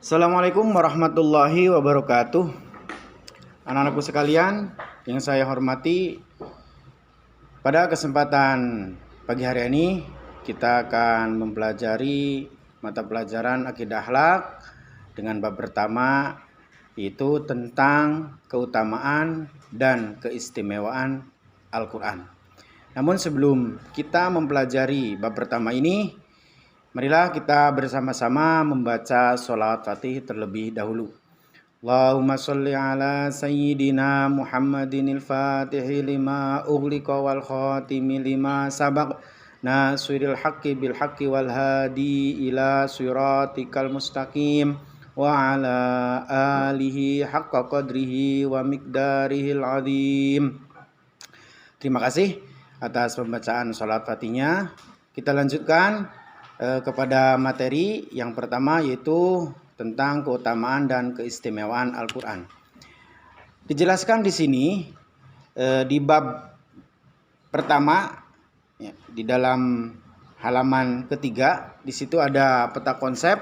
Assalamualaikum warahmatullahi wabarakatuh. Anak-anakku sekalian yang saya hormati, pada kesempatan pagi hari ini kita akan mempelajari mata pelajaran akidah akhlak dengan bab pertama, yaitu tentang keutamaan dan keistimewaan Al-Quran. Namun sebelum kita mempelajari bab pertama ini, marilah kita bersama-sama membaca sholawat fatih terlebih dahulu. Allahumma sholli ala sayyidina Muhammadinil fatihi lima ughliqa wal khatimi lima sabaq nasiril haqqi bil haqqi wal hadi ila siratikal mustaqim wa ala alihi haqqa qadrihi wa miqdarihil azim. Terima kasih atas pembacaan sholawat fatihnya. Kita lanjutkan kepada materi yang pertama, yaitu tentang keutamaan dan keistimewaan Al-Quran. Dijelaskan di sini di bab pertama, ya, di dalam halaman ketiga, di situ ada peta konsep,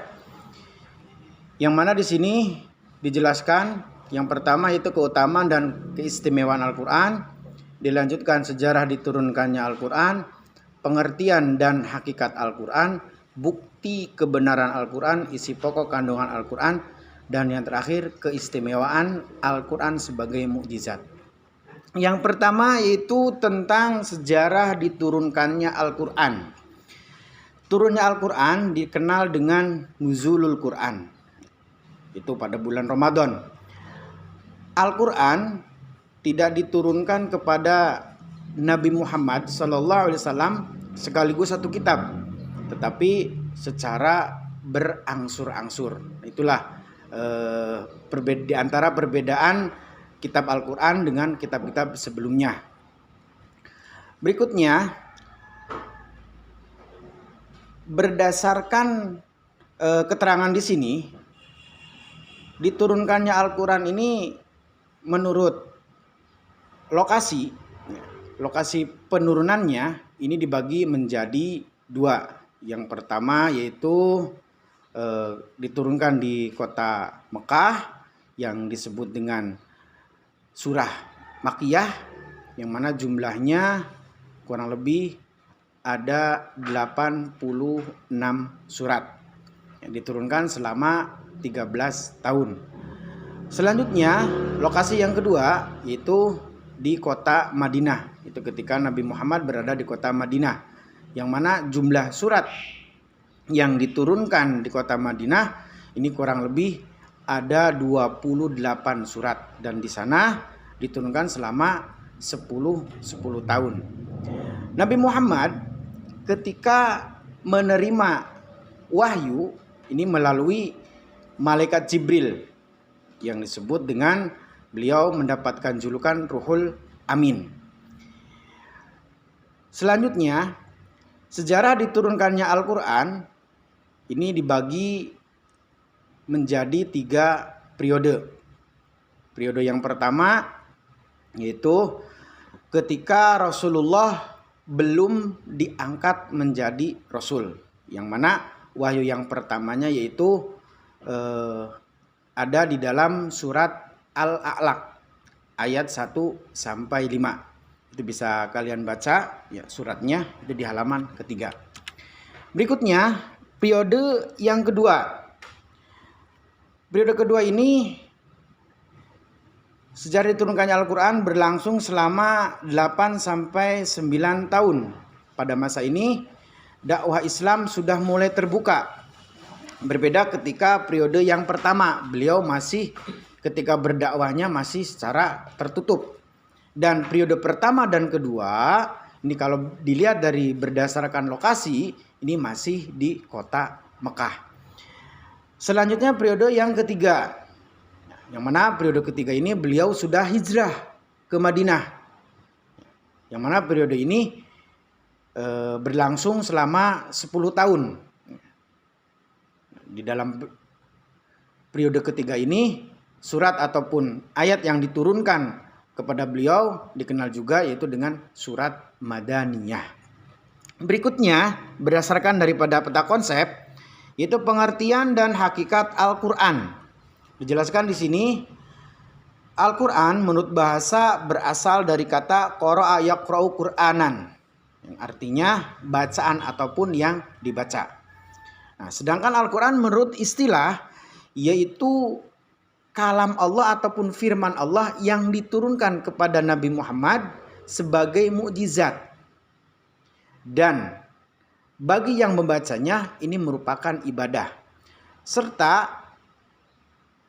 yang mana di sini dijelaskan yang pertama yaitu keutamaan dan keistimewaan Al-Quran, dilanjutkan sejarah diturunkannya Al-Quran, pengertian dan hakikat Al-Quran, bukti kebenaran Al-Quran, isi pokok kandungan Al-Quran, dan yang terakhir keistimewaan Al-Quran sebagai mukjizat. Yang pertama yaitu tentang sejarah diturunkannya Al-Quran. Turunnya Al-Quran dikenal dengan nuzulul Quran, itu pada bulan Ramadan. Al-Quran tidak diturunkan kepada Nabi Muhammad SAW sekaligus satu kitab, tetapi secara berangsur-angsur. Itulah di antara perbedaan kitab Al-Quran dengan kitab-kitab sebelumnya. Berikutnya, berdasarkan keterangan di sini, diturunkannya Al-Quran ini menurut lokasi penurunannya ini dibagi menjadi dua. Yang pertama yaitu diturunkan di kota Mekah yang disebut dengan surah Makkiyah, yang mana jumlahnya kurang lebih ada 86 surat yang diturunkan selama 13 tahun. Selanjutnya, lokasi yang kedua yaitu di kota Madinah. Itu ketika Nabi Muhammad berada di kota Madinah, yang mana jumlah surat yang diturunkan di kota Madinah ini kurang lebih ada 28 surat, dan di sana diturunkan selama 10 tahun. Nabi Muhammad ketika menerima wahyu ini melalui malaikat Jibril, yang disebut dengan beliau mendapatkan julukan Ruhul Amin. Selanjutnya, sejarah diturunkannya Al-Quran ini dibagi menjadi 3 periode. Periode yang pertama yaitu ketika Rasulullah belum diangkat menjadi Rasul, yang mana wahyu yang pertamanya yaitu ada di dalam surat Al-A'laq ayat 1 sampai 5. Itu bisa kalian baca ya, suratnya itu di halaman ketiga. Berikutnya periode yang kedua. Periode kedua ini sejarah diturunkannya Al-Quran berlangsung selama 8 sampai 9 tahun. Pada masa ini dakwah Islam sudah mulai terbuka. Berbeda ketika periode yang pertama, beliau masih ketika berdakwahnya masih secara tertutup. Dan periode pertama dan kedua ini kalau dilihat dari berdasarkan lokasi ini masih di kota Mekah. Selanjutnya periode yang ketiga, yang mana periode ketiga ini beliau sudah hijrah ke Madinah, yang mana periode ini berlangsung selama 10 tahun. Di dalam periode ketiga ini surat ataupun ayat yang diturunkan kepada beliau dikenal juga yaitu dengan surat Madaniyah. Berikutnya, berdasarkan daripada peta konsep, Itu pengertian dan hakikat Al-Qur'an. Dijelaskan di sini, Al-Qur'an menurut bahasa berasal dari kata qara'a yaqra'u Qur'anan, yang artinya bacaan ataupun yang dibaca. Nah, sedangkan Al-Qur'an menurut istilah yaitu kalam Allah ataupun firman Allah yang diturunkan kepada Nabi Muhammad sebagai mukjizat. Dan bagi yang membacanya ini merupakan ibadah. Serta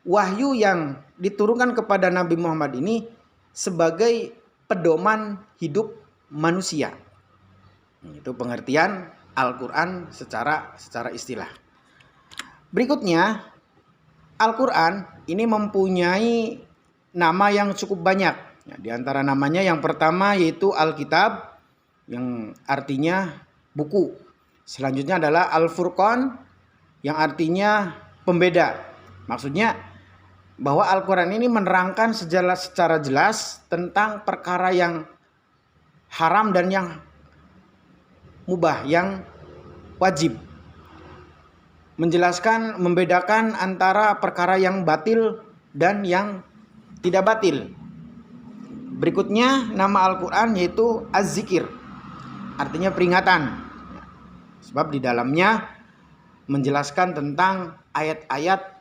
wahyu yang diturunkan kepada Nabi Muhammad ini sebagai pedoman hidup manusia. Itu pengertian Al-Qur'an secara istilah. Berikutnya, Al-Qur'an ini mempunyai nama yang cukup banyak. Di antara namanya yang pertama yaitu Alkitab, yang artinya buku. Selanjutnya adalah Al-Furqan, yang artinya pembeda. Maksudnya bahwa Al-Quran ini menerangkan secara jelas tentang perkara yang haram dan yang mubah, yang wajib. Menjelaskan, membedakan antara perkara yang batil dan yang tidak batil. Berikutnya nama Al-Quran yaitu Az-Zikir, artinya peringatan. Sebab di dalamnya menjelaskan tentang ayat-ayat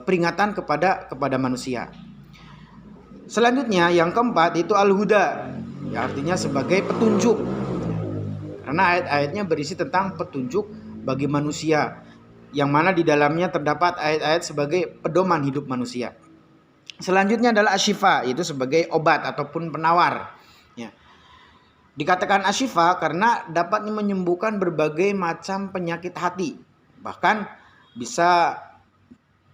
peringatan kepada manusia. Selanjutnya yang keempat itu Al-Huda, ya, artinya sebagai petunjuk. Karena ayat-ayatnya berisi tentang petunjuk bagi manusia, yang mana di dalamnya terdapat ayat-ayat sebagai pedoman hidup manusia. Selanjutnya adalah Asyifa, itu sebagai obat ataupun penawar. Ya. Dikatakan Asyifa karena dapat menyembuhkan berbagai macam penyakit hati. Bahkan bisa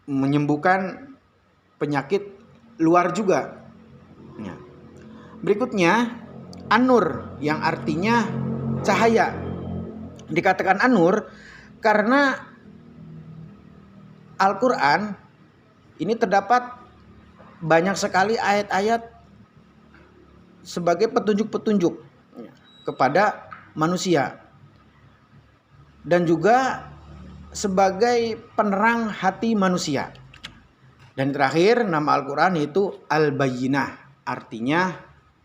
menyembuhkan penyakit luar juga. Ya. Berikutnya An-Nur, yang artinya cahaya. Dikatakan An-Nur karena Al-Quran ini terdapat banyak sekali ayat-ayat sebagai petunjuk-petunjuk kepada manusia, dan juga sebagai penerang hati manusia. Dan terakhir nama Al-Quran itu Al-Bayyinah, artinya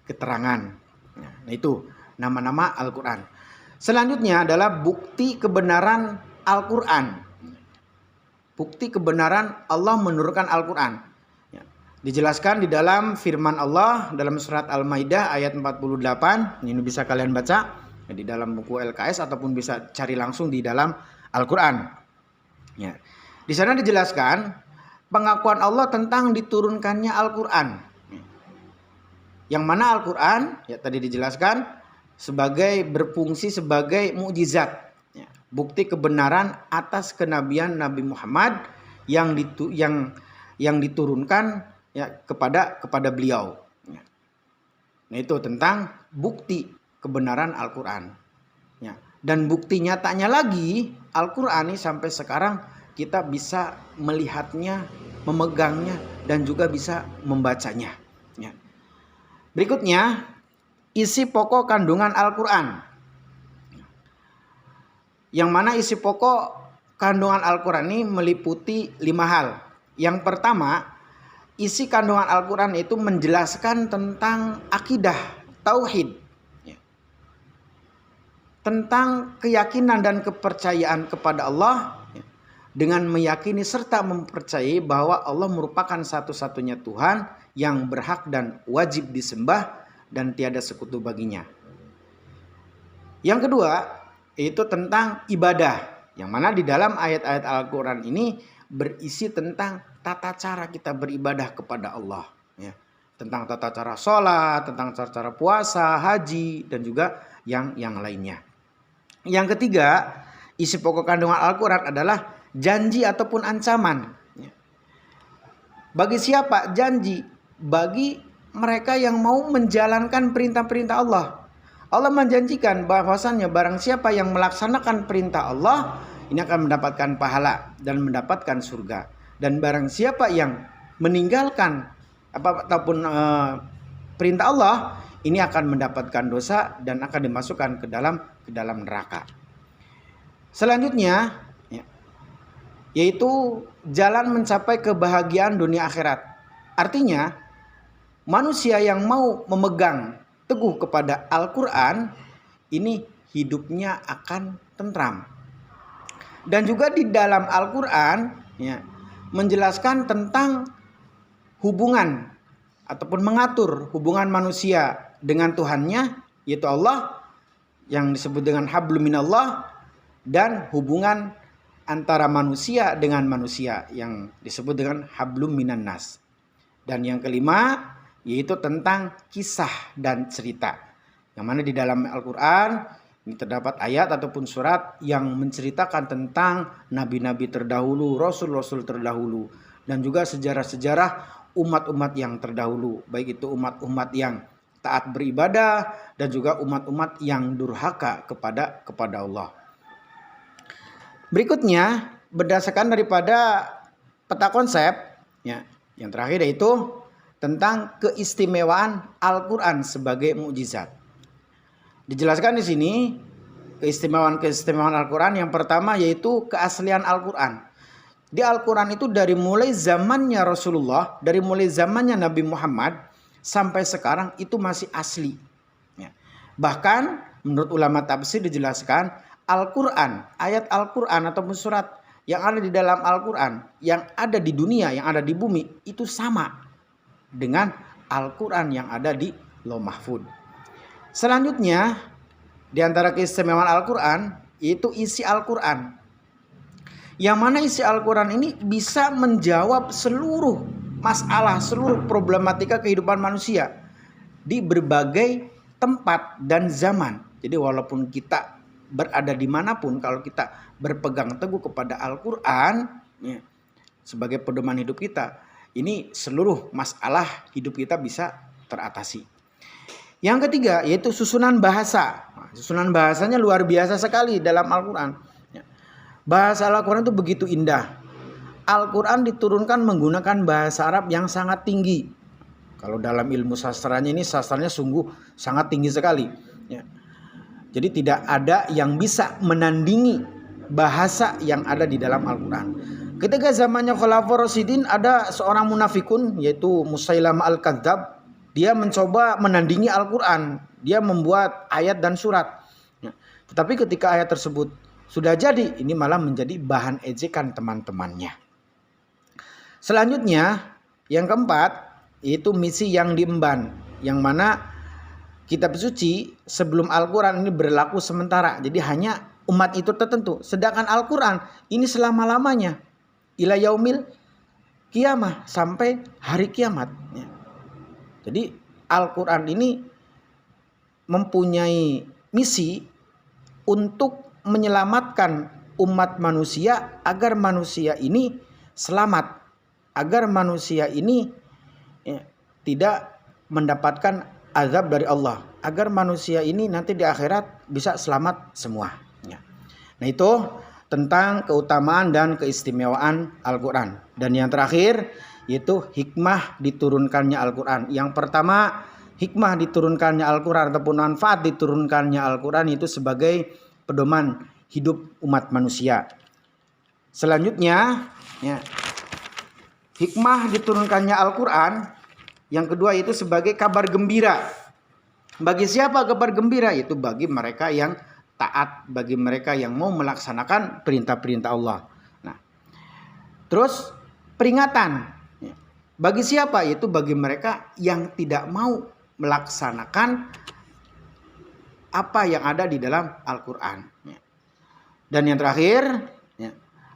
keterangan. Nah, itu nama-nama Al-Quran. Selanjutnya adalah bukti kebenaran Al-Quran. Bukti kebenaran Allah menurunkan Al-Quran. Dijelaskan di dalam firman Allah dalam surat Al-Maidah ayat 48. Ini bisa kalian baca di dalam buku LKS ataupun bisa cari langsung di dalam Al-Quran. Ya. Di sana dijelaskan pengakuan Allah tentang diturunkannya Al-Quran. Yang mana Al-Quran ya tadi dijelaskan sebagai berfungsi sebagai mukjizat. Ya. Bukti kebenaran atas kenabian Nabi Muhammad yang diturunkan ya kepada beliau. Ya. Nah, itu tentang bukti kebenaran Al-Quran. Ya. Dan bukti nyatanya lagi Al-Quran ini sampai sekarang kita bisa melihatnya, memegangnya, dan juga bisa membacanya. Ya. Berikutnya isi pokok kandungan Al-Quran. Yang mana isi pokok kandungan Al-Quran ini meliputi 5 hal. Yang pertama, isi kandungan Al-Quran itu menjelaskan tentang akidah, tauhid. Ya. Tentang keyakinan dan kepercayaan kepada Allah. Ya. Dengan meyakini serta mempercayai bahwa Allah merupakan satu-satunya Tuhan yang berhak dan wajib disembah dan tiada sekutu baginya. Yang kedua, itu tentang ibadah. Yang mana di dalam ayat-ayat Al-Quran ini berisi tentang tata cara kita beribadah kepada Allah, ya. Tentang tata cara sholat, tentang tata cara puasa, haji, dan juga yang lainnya. Yang ketiga, isi pokok kandungan Al-Quran adalah janji ataupun ancaman. Ya. Bagi siapa janji? Bagi mereka yang mau menjalankan perintah-perintah Allah. Allah menjanjikan bahwasannya barang siapa yang melaksanakan perintah Allah, ini akan mendapatkan pahala dan mendapatkan surga. Dan barang siapa yang meninggalkan ataupun perintah Allah, ini akan mendapatkan dosa dan akan dimasukkan ke dalam neraka. Selanjutnya, ya, yaitu jalan mencapai kebahagiaan dunia akhirat. Artinya, manusia yang mau memegang teguh kepada Al-Quran, ini hidupnya akan tentram. Dan juga di dalam Al-Quran ya, menjelaskan tentang hubungan ataupun mengatur hubungan manusia dengan Tuhannya, yaitu Allah, yang disebut dengan hablum minallah, dan hubungan antara manusia dengan manusia yang disebut dengan hablum minan nas. Dan yang kelima yaitu tentang kisah dan cerita, yang mana di dalam Al-Quran ini terdapat ayat ataupun surat yang menceritakan tentang nabi-nabi terdahulu, rasul-rasul terdahulu, dan juga sejarah-sejarah umat-umat yang terdahulu, baik itu umat-umat yang taat beribadah dan juga umat-umat yang durhaka kepada Allah. Berikutnya, berdasarkan daripada peta konsep ya, yang terakhir yaitu tentang keistimewaan Al-Quran sebagai mukjizat. Dijelaskan di sini keistimewaan Al-Quran. Yang pertama yaitu keaslian Al-Quran. Di Al-Quran itu dari mulai zamannya Rasulullah, dari mulai zamannya Nabi Muhammad sampai sekarang itu masih asli. Ya. Bahkan menurut ulama tafsir dijelaskan Al-Quran, ayat Al-Quran ataupun surat yang ada di dalam Al-Quran, yang ada di dunia, yang ada di bumi, itu sama dengan Al-Quran yang ada di Lauh Mahfuz. Selanjutnya, di antara keistimewaan Al-Quran, yaitu isi Al-Quran. Yang mana isi Al-Quran ini bisa menjawab seluruh masalah, seluruh problematika kehidupan manusia di berbagai tempat dan zaman. Jadi walaupun kita berada dimanapun, kalau kita berpegang teguh kepada Al-Quran ya, sebagai pedoman hidup kita, ini seluruh masalah hidup kita bisa teratasi. Yang ketiga yaitu susunan bahasa. Susunan bahasanya luar biasa sekali dalam Al-Quran. Bahasa Al-Quran itu begitu indah. Al-Quran diturunkan menggunakan bahasa Arab yang sangat tinggi. Kalau dalam ilmu sastranya ini, sastranya sungguh sangat tinggi sekali ya. Jadi tidak ada yang bisa menandingi bahasa yang ada di dalam Al-Quran. Ketika zamannya Khulafaur Rasyidin, ada seorang munafikun yaitu Musailamah Al-Kadzab. Dia mencoba menandingi Al-Quran. Dia membuat ayat dan surat. Tetapi ketika ayat tersebut sudah jadi, ini malah menjadi bahan ejekan teman-temannya. Selanjutnya, yang keempat, yaitu misi yang diemban. Yang mana kitab suci sebelum Al-Quran ini berlaku sementara. Jadi hanya umat itu tertentu. Sedangkan Al-Quran ini selama-lamanya. Ila yaumil kiamah, sampai hari kiamat. Jadi Al-Quran ini mempunyai misi untuk menyelamatkan umat manusia agar manusia ini selamat. Agar manusia ini tidak mendapatkan azab dari Allah, agar manusia ini nanti di akhirat bisa selamat semua. Nah itu tentang keutamaan dan keistimewaan Al-Quran. Dan yang terakhir yaitu hikmah diturunkannya Al-Quran. Yang pertama, hikmah diturunkannya Al-Quran ataupun manfaat diturunkannya Al-Quran itu sebagai pedoman hidup umat manusia. Selanjutnya ya, hikmah diturunkannya Al-Quran yang kedua itu sebagai kabar gembira. Bagi siapa kabar gembira? Itu bagi mereka yang taat, bagi mereka yang mau melaksanakan perintah-perintah Allah. Nah, terus peringatan. Bagi siapa? Itu bagi mereka yang tidak mau melaksanakan apa yang ada di dalam Al-Quran. Dan yang terakhir,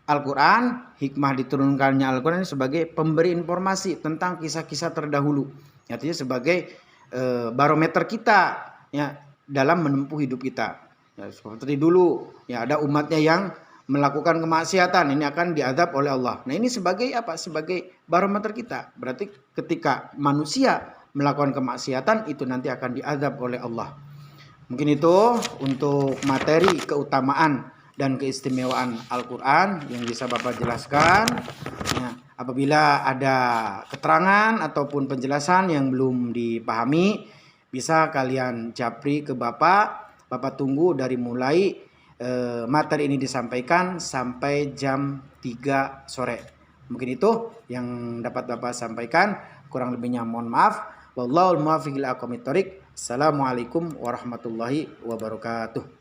Al-Quran, hikmah diturunkannya Al-Quran sebagai pemberi informasi tentang kisah-kisah terdahulu. Artinya sebagai barometer kita ya, dalam menempuh hidup kita. Ya, seperti dulu ya, ada umatnya yang melakukan kemaksiatan, ini akan diazab oleh Allah. Nah ini sebagai apa? Sebagai barometer kita. Berarti ketika manusia melakukan kemaksiatan, itu nanti akan diazab oleh Allah. Mungkin itu untuk materi keutamaan dan keistimewaan Al-Quran yang bisa Bapak jelaskan. Ya, apabila ada keterangan ataupun penjelasan yang belum dipahami, bisa kalian japri ke Bapak. Bapak tunggu dari mulai materi ini disampaikan sampai jam 3 sore. Mungkin itu yang dapat Bapak sampaikan. Kurang lebihnya mohon maaf. Wallahul muwaffiq ila aqwamit thoriq. Assalamualaikum warahmatullahi wabarakatuh.